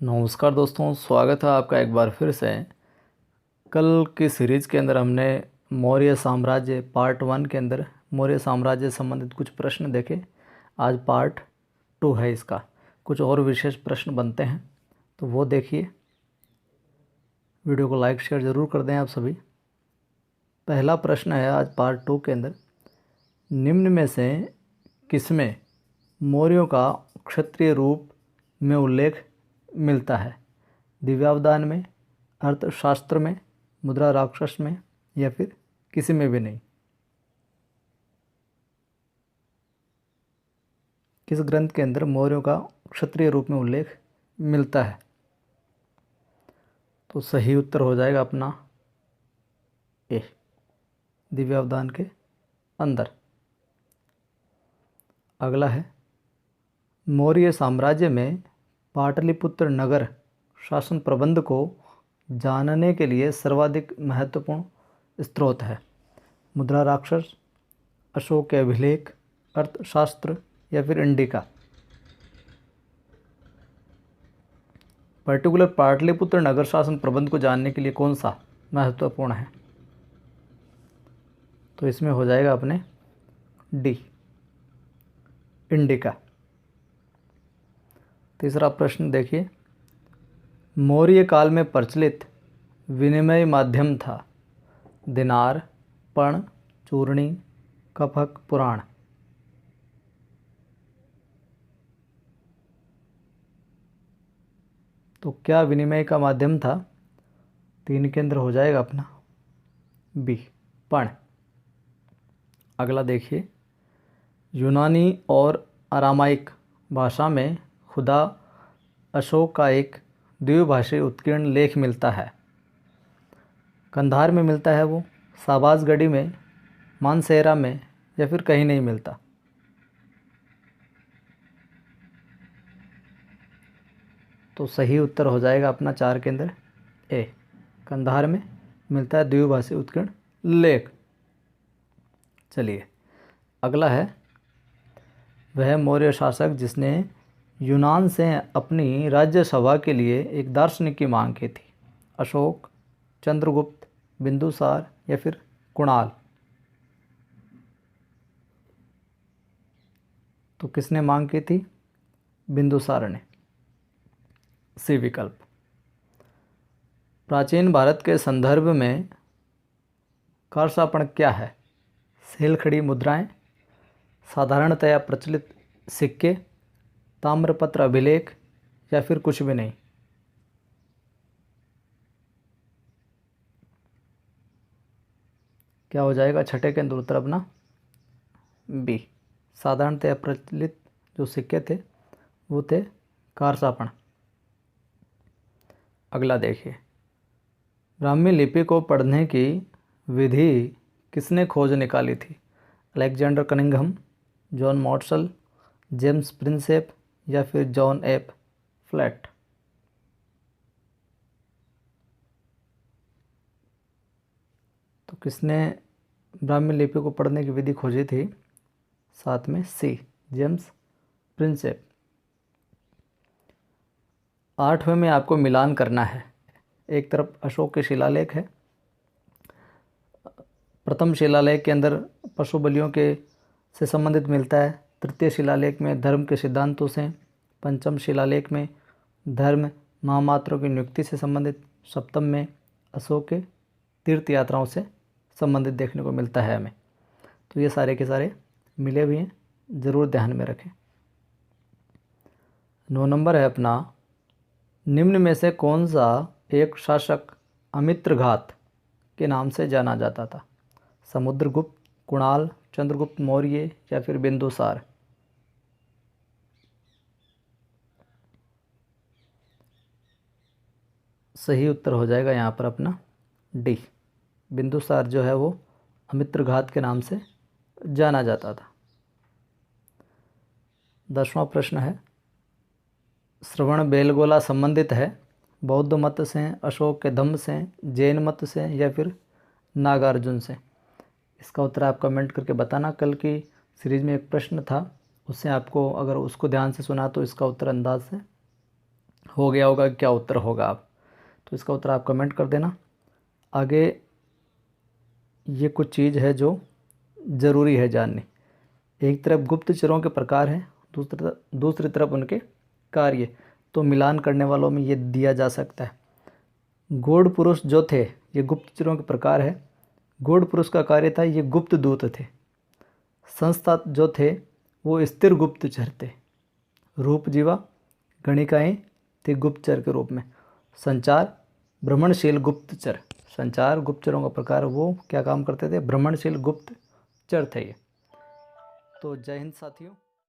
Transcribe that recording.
नमस्कार दोस्तों, स्वागत है आपका एक बार फिर से। कल की सीरीज़ के अंदर हमने मौर्य साम्राज्य पार्ट 1 के अंदर मौर्य साम्राज्य से संबंधित कुछ प्रश्न देखे। आज पार्ट 2 है इसका, कुछ और विशेष प्रश्न बनते हैं तो वो देखिए। वीडियो को लाइक शेयर ज़रूर कर दें आप सभी। पहला प्रश्न है आज पार्ट 2 के अंदर, निम्न में से किसमें मौर्यों का क्षत्रिय रूप में उल्लेख मिलता है? दिव्यावदान में, अर्थशास्त्र में, मुद्रा राक्षस में या फिर किसी में भी नहीं। किस ग्रंथ के अंदर मौर्यों का क्षत्रिय रूप में उल्लेख मिलता है? तो सही उत्तर हो जाएगा अपना ए, दिव्यावदान के अंदर। अगला है, मौर्य साम्राज्य में पाटलिपुत्र नगर शासन प्रबंध को जानने के लिए सर्वाधिक महत्वपूर्ण स्रोत है? मुद्रा राक्षस, अशोक के अभिलेख, अर्थशास्त्र या फिर इंडिका। पर्टिकुलर पाटलिपुत्र नगर शासन प्रबंध को जानने के लिए कौन सा महत्वपूर्ण है? तो इसमें हो जाएगा अपने डी, इंडिका। तीसरा प्रश्न देखिए, मौर्य काल में प्रचलित विनिमय माध्यम था? दिनार, पण, चूर्णी, कफक, पुराण। तो क्या विनिमय का माध्यम था? 3 के अंदर हो जाएगा अपना बी, पण। अगला देखिए, यूनानी और अरामाइक भाषा में खुदा अशोक का एक द्विभाषी उत्कीर्ण लेख मिलता है। कंधार में मिलता है वो, शाहबाजगढ़ी में, मानसेरा में या फिर कहीं नहीं मिलता। तो सही उत्तर हो जाएगा अपना 4 के अंदर ए, कंधार में मिलता है द्विभाषी उत्कीर्ण लेख। चलिए अगला है, वह मौर्य शासक जिसने यूनान से अपनी राज्यसभा के लिए एक दार्शनिक की मांग की थी? अशोक, चंद्रगुप्त, बिंदुसार या फिर कुणाल। तो किसने मांग की थी? बिंदुसार ने, सी विकल्प। प्राचीन भारत के संदर्भ में कारसापण क्या है? सेलखड़ी मुद्राएं, साधारणतया प्रचलित सिक्के, ताम्रपत्र अभिलेख या फिर कुछ भी नहीं। क्या हो जाएगा छठे के अंदर उत्तर अपना बी, साधारणतया प्रचलित जो सिक्के थे वो थे कारसापण। अगला देखिए, ब्राह्मी लिपि को पढ़ने की विधि किसने खोज निकाली थी? Alexander Cunningham, John morsel, James Prinsep या फिर जॉन एफ फ्लैट। तो किसने ब्राह्मी लिपि को पढ़ने की विधि खोजी थी? साथ में सी, जेम्स प्रिंसेप। 8वें में आपको मिलान करना है। एक तरफ अशोक के शिलालेख है, प्रथम शिलालेख के अंदर पशु बलियों के से संबंधित मिलता है, तृतीय शिलालेख में धर्म के सिद्धांतों से, पंचम शिलालेख में धर्म महामात्रों की नियुक्ति से संबंधित, सप्तम में अशोक के तीर्थ यात्राओं से संबंधित देखने को मिलता है हमें। तो ये सारे के सारे मिले हुए हैं, ज़रूर ध्यान में रखें। 9 नंबर है अपना, निम्न में से कौन सा एक शासक अमित्रघात के नाम से जाना जाता था? समुद्रगुप्त, कुणाल, चंद्रगुप्त मौर्य या फिर बिंदुसार। सही उत्तर हो जाएगा यहाँ पर अपना डी, बिंदुसार जो है वो अमित्रघात के नाम से जाना जाता था। 10वां प्रश्न है, श्रवण बेलगोला संबंधित है बौद्ध मत से, अशोक के धम्म से, जैन मत से या फिर नागार्जुन से। इसका उत्तर आप कमेंट करके बताना। कल की सीरीज़ में एक प्रश्न था, उससे आपको अगर उसको ध्यान से सुना तो इसका उत्तर अंदाज से हो गया होगा, क्या उत्तर होगा आप? तो इसका उत्तर आप कमेंट कर देना। आगे ये कुछ चीज़ है जो ज़रूरी है जाननी। एक तरफ गुप्तचरों के प्रकार हैं, दूसरी तरफ उनके कार्य। तो मिलान करने वालों में ये दिया जा सकता है। गूढ़ पुरुष जो थे, ये गुप्तचरों के प्रकार है। गूढ़ पुरुष का कार्य था, ये गुप्त दूत थे। संस्था जो थे वो स्थिर गुप्तचर थे। रूप जीवा गणिकाएँ थे गुप्तचर के रूप में। संचार भ्रमणशील गुप्तचर, संचार गुप्तचरों का प्रकार, वो क्या काम करते थे? भ्रमणशील गुप्तचर थे ये। तो जय हिंद साथियों।